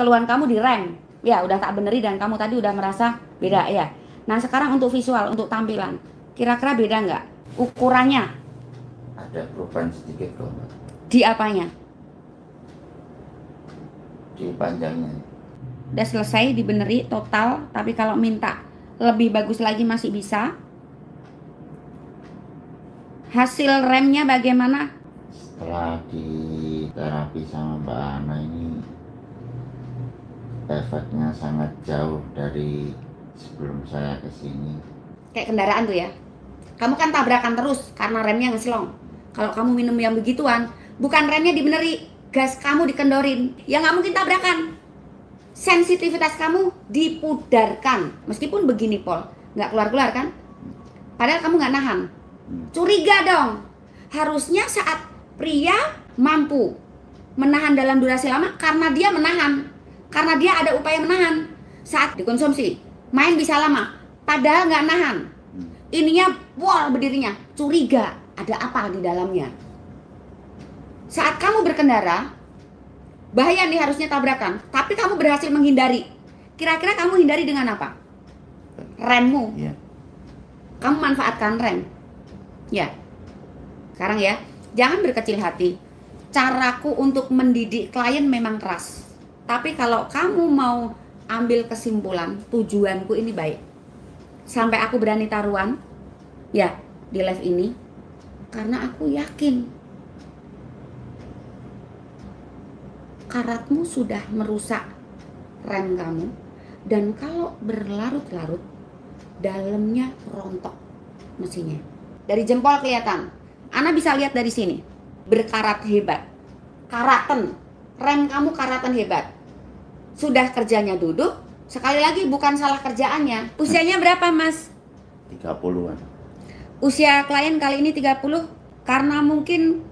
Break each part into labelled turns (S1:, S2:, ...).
S1: keluhan kamu di rem. Ya, udah tak beneri dan kamu tadi udah merasa beda ya. Nah, sekarang untuk visual, untuk tampilan. Kira-kira beda nggak? Ukurannya?
S2: Ada perubahan sedikit kok.
S1: Di apanya?
S2: Di panjangnya.
S1: Udah selesai dibeneri total, tapi kalau minta lebih bagus lagi masih bisa. Hasil remnya bagaimana?
S2: Setelah di terapi sama Mbak Ana ini, efeknya sangat jauh dari sebelum saya kesini.
S1: Kayak kendaraan tuh ya. Kamu kan tabrakan terus karena remnya ngeslong. Kalau kamu minum yang begituan, bukan remnya dibeneri, gas kamu dikendorin. Ya nggak mungkin tabrakan. Sensitivitas kamu dipudarkan. Meskipun begini Pol, nggak keluar-keluar kan? Padahal kamu nggak nahan. Curiga dong. Harusnya saat pria mampu menahan dalam durasi lama karena dia menahan. Karena dia ada upaya menahan. Saat dikonsumsi, main bisa lama. Padahal nggak nahan. Ininya wall berdirinya. Curiga ada apa di dalamnya. Saat kamu berkendara, bahaya nih harusnya tabrakan. Tapi kamu berhasil menghindari. Kira-kira kamu hindari dengan apa? Remmu.
S2: Iya.
S1: Kamu manfaatkan rem. Ya. Sekarang ya, jangan berkecil hati. Caraku untuk mendidik klien memang keras. Tapi kalau kamu mau ambil kesimpulan, tujuanku ini baik. Sampai aku berani taruhan, ya, di live ini. Karena aku yakin karatmu sudah merusak rem kamu. Dan kalau berlarut-larut, dalamnya rontok mesinnya. Dari jempol kelihatan. Ana bisa lihat dari sini. Berkarat hebat. Karatan. Rem kamu karatan hebat. Sudah kerjanya duduk. Sekali lagi bukan salah kerjaannya. Usianya berapa Mas?
S2: 30-an.
S1: Usia klien kali ini 30. Karena mungkin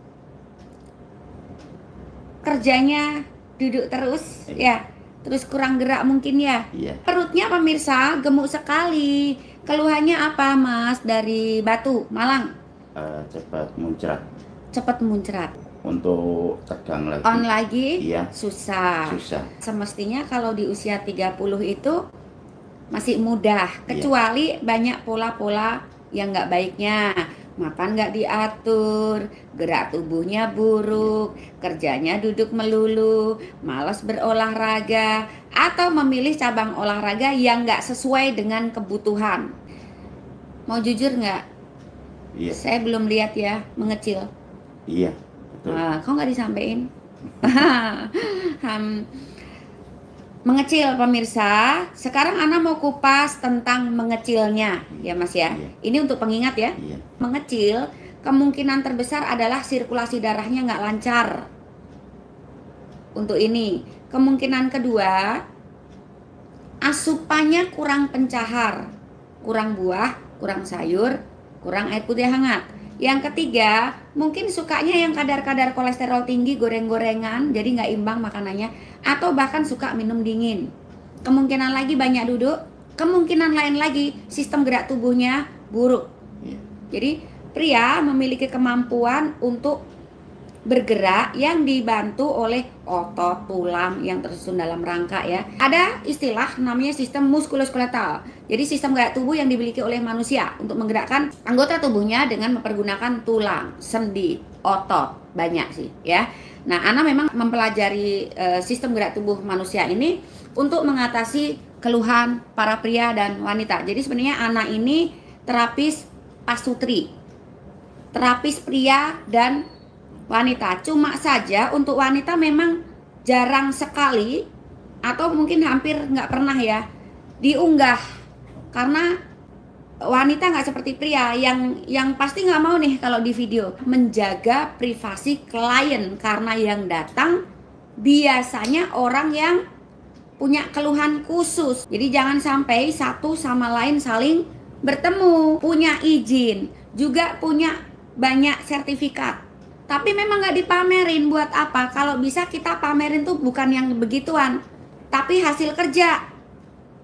S1: kerjanya duduk terus. Ya. Terus kurang gerak mungkin ya.
S2: Iya.
S1: Perutnya pemirsa gemuk sekali. Keluhannya apa Mas dari Batu, Malang?
S2: Cepat muncrat.
S1: Cepat muncrat.
S2: Untuk tegang lagi.
S1: On lagi?
S2: Iya.
S1: Susah.
S2: Susah.
S1: Semestinya kalau di usia 30 itu masih mudah. Kecuali banyak pola-pola yang nggak baiknya. Makan nggak diatur, gerak tubuhnya buruk, kerjanya duduk melulu, malas berolahraga, atau memilih cabang olahraga yang nggak sesuai dengan kebutuhan. Mau jujur nggak?
S2: Iya.
S1: Saya belum lihat ya, mengecil.
S2: Iya. Betul.
S1: Kok nggak disampaikan? Mengecil pemirsa. Sekarang Ana mau kupas tentang mengecilnya ya Mas ya.
S2: Iya.
S1: Ini untuk pengingat ya.
S2: Iya.
S1: Mengecil kemungkinan terbesar adalah sirkulasi darahnya nggak lancar. Untuk ini. Kemungkinan kedua, asupannya kurang pencahar, kurang buah, kurang sayur, kurang air putih hangat. Yang ketiga, mungkin sukanya yang kadar-kadar kolesterol tinggi, goreng-gorengan, jadi nggak imbang makanannya, atau bahkan suka minum dingin. Kemungkinan lagi banyak duduk, kemungkinan lain lagi sistem gerak tubuhnya buruk. Jadi pria memiliki kemampuan untuk bergerak yang dibantu oleh otot, tulang yang tersusun dalam rangka ya. Ada istilah namanya sistem muskuloskeletal. Jadi sistem gerak tubuh yang dimiliki oleh manusia untuk menggerakkan anggota tubuhnya dengan mempergunakan tulang, sendi, otot, banyak sih ya. Nah, Ana memang mempelajari sistem gerak tubuh manusia ini untuk mengatasi keluhan para pria dan wanita. Jadi sebenarnya Ana ini terapis pasutri, terapis pria dan wanita. Cuma saja untuk wanita memang jarang sekali atau mungkin hampir nggak pernah ya diunggah, karena wanita nggak seperti pria yang pasti nggak mau nih kalau di video menjaga privasi klien, karena yang datang biasanya orang yang punya keluhan khusus. Jadi jangan sampai satu sama lain saling bertemu, punya izin, juga punya banyak sertifikat. Tapi memang nggak dipamerin. Buat apa? Kalau bisa kita pamerin tuh bukan yang begituan, tapi hasil kerja,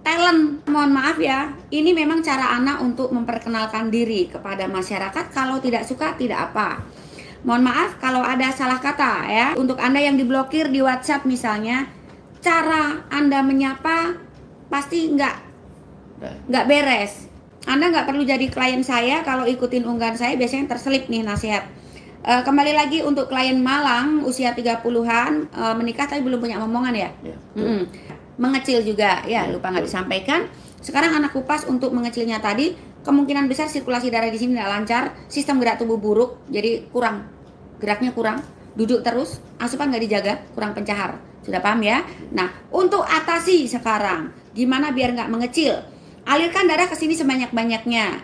S1: talent. Mohon maaf ya, ini memang cara Ana untuk memperkenalkan diri kepada masyarakat. Kalau tidak suka, tidak apa. Mohon maaf kalau ada salah kata ya. Untuk Anda yang diblokir di WhatsApp misalnya, cara Anda menyapa pasti nggak beres. Anda nggak perlu jadi klien saya kalau ikutin unggahan saya, biasanya terselip nih nasihat. Kembali lagi untuk klien Malang usia 30-an, menikah tapi belum punya omongan ya. Mengecil juga ya, lupa nggak disampaikan. Sekarang anak kupas untuk mengecilnya tadi, kemungkinan besar sirkulasi darah di sini tidak lancar, sistem gerak tubuh buruk, jadi geraknya kurang, duduk terus, asupan nggak dijaga, kurang pencahar. Sudah paham ya? Nah, untuk atasi sekarang, gimana biar nggak mengecil? Alirkan darah ke sini sebanyak-banyaknya.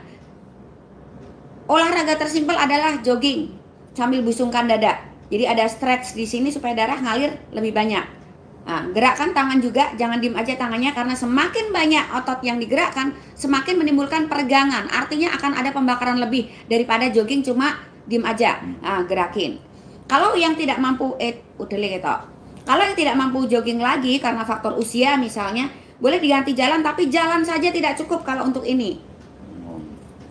S1: Olahraga tersimpel adalah jogging sambil busungkan dada. Jadi ada stretch di sini supaya darah ngalir lebih banyak. Nah, gerakkan tangan juga, jangan diem aja tangannya, karena semakin banyak otot yang digerakkan, semakin menimbulkan peregangan. Artinya akan ada pembakaran lebih daripada jogging cuma diem aja. Nah, gerakin. Kalau yang tidak mampu, kalau yang tidak mampu jogging lagi karena faktor usia misalnya, boleh diganti jalan, tapi jalan saja tidak cukup kalau untuk ini.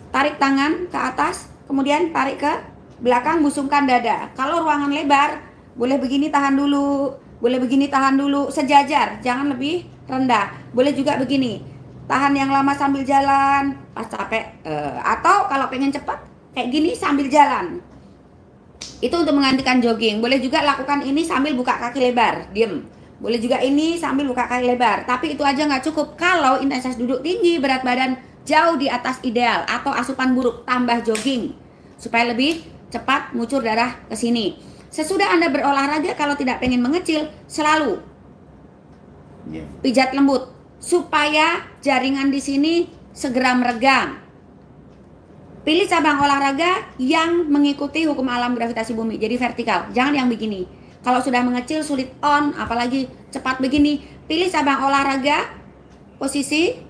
S1: Tarik tangan ke atas, kemudian tarik ke belakang, busungkan dada. Kalau ruangan lebar, boleh begini tahan dulu, boleh begini tahan dulu, sejajar, jangan lebih rendah. Boleh juga begini, tahan yang lama sambil jalan, pas capek. Atau kalau pengen cepat, kayak gini sambil jalan. Itu untuk menggantikan jogging. Boleh juga lakukan ini sambil buka kaki lebar, diem. Boleh juga ini sambil buka kaki lebar. Tapi itu aja nggak cukup kalau intensitas duduk tinggi, berat badan jauh di atas ideal, atau asupan buruk, tambah jogging supaya lebih cepat ngucur darah ke sini. Sesudah Anda berolahraga, kalau tidak pengen mengecil, selalu pijat lembut supaya jaringan di sini segera meregang. Pilih cabang olahraga yang mengikuti hukum alam gravitasi bumi, jadi vertikal, jangan yang begini. Kalau sudah mengecil sulit on, apalagi cepat begini, pilih cabang olahraga posisi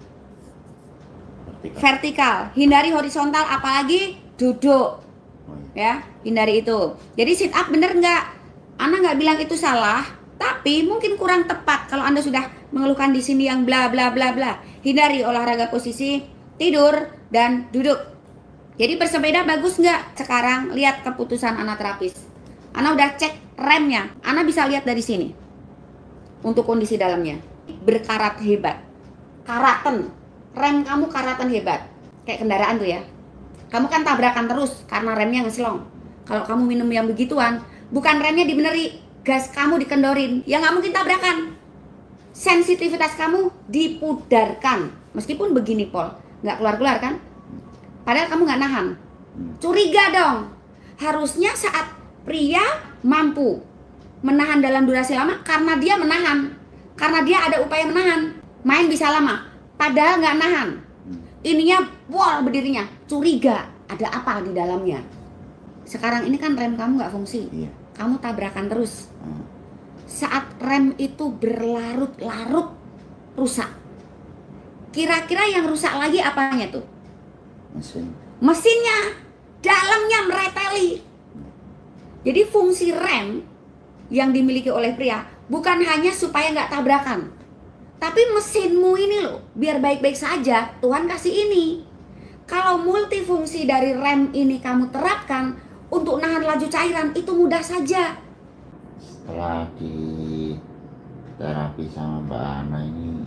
S1: vertikal, hindari horizontal, apalagi duduk. Ya, hindari itu. Jadi sit up bener nggak? Ana nggak bilang itu salah, tapi mungkin kurang tepat kalau Anda sudah mengeluhkan di sini yang bla bla bla bla. Hindari olahraga posisi tidur dan duduk. Jadi bersepeda bagus nggak? Sekarang lihat keputusan Ana terapis. Ana udah cek remnya, Ana bisa lihat dari sini untuk kondisi dalamnya. Berkarat hebat, karaten, rem kamu karaten hebat, kayak kendaraan tuh ya. Kamu kan tabrakan terus karena remnya ngeslong. Kalau kamu minum yang begituan, bukan remnya dibeneri, gas kamu dikendorin, ya nggak mungkin tabrakan. Sensitivitas kamu dipudarkan, meskipun begini Pol, nggak keluar-keluar kan? Padahal kamu nggak nahan. Curiga dong. Harusnya saat pria mampu menahan dalam durasi lama karena dia menahan, karena dia ada upaya menahan, main bisa lama, padahal nggak nahan. Ininya wall berdirinya, curiga ada apa di dalamnya. Sekarang ini kan rem kamu nggak fungsi, kamu tabrakan terus. Saat rem itu berlarut-larut rusak, kira-kira yang rusak lagi apanya tuh? Mesinnya, dalamnya mereteli. Jadi fungsi rem yang dimiliki oleh pria bukan hanya supaya nggak tabrakan, tapi mesinmu ini loh biar baik-baik saja, Tuhan kasih ini. Kalau multifungsi dari rem ini kamu terapkan untuk nahan laju cairan, itu mudah saja.
S2: Setelah di terapi sama Mbak Ana ini,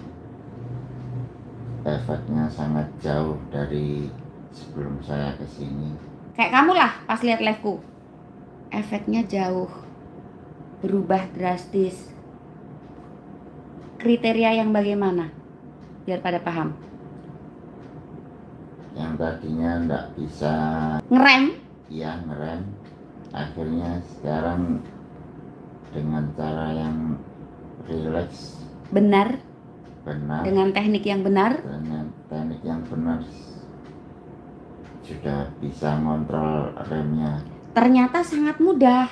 S2: efeknya sangat jauh dari sebelum saya kesini.
S1: Kayak kamu lah pas lihat liveku, efeknya jauh berubah drastis. Kriteria yang bagaimana biar pada paham?
S2: Yang tadinya nggak bisa
S1: Ngerem,
S2: ngerem, akhirnya sekarang dengan cara yang rileks,
S1: benar,
S2: benar,
S1: dengan teknik yang benar,
S2: sudah bisa ngontrol remnya.
S1: ternyata sangat mudah.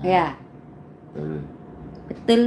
S1: Ya,
S2: Betul.
S1: betul.